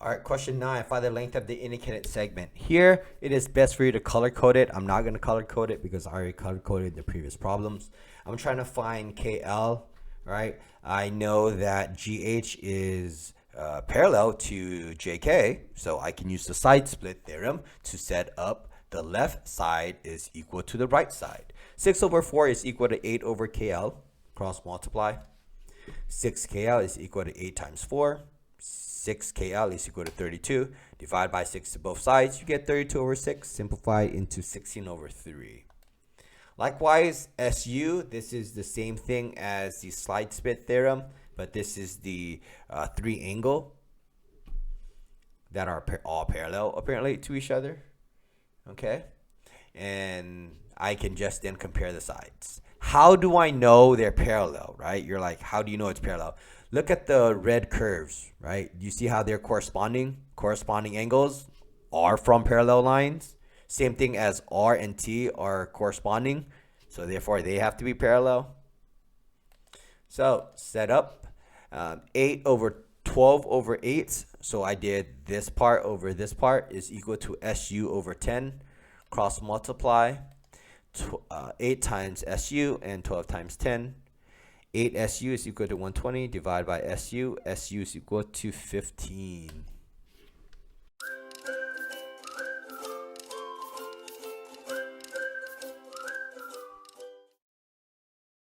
All right, question 9. Find the length of the indicated segment. Here, it is best for you to color code it. I'm not going to color code it because I already color coded the previous problems. I'm trying to find KL, right? I know that GH is parallel to JK, so I can use the side split theorem to set up the left side is equal to the right side. 6 over 4 is equal to 8 over KL. Cross multiply. 6 KL is equal to 8 times 4. 6 KL is equal to 32. Divide by 6 to both sides. You get 32 over 6. Simplify into 16 over 3. Likewise, SU, this is the same thing as the slide split theorem, but this is the 3 angle that are all parallel apparently to each other. Okay, and I can just then compare the sides. How do I know they're parallel, right? You're like, how do you know it's parallel? Look at the red curves, right? You see how they're corresponding? Corresponding angles are from parallel lines. Same thing as R and T are corresponding, so therefore they have to be parallel. So set up 8 over 12 over 8. So I did this part over this part is equal to SU over 10. Cross multiply 8 times SU and 12 times 10. 8 SU is equal to 120. Divide by SU. SU is equal to 15.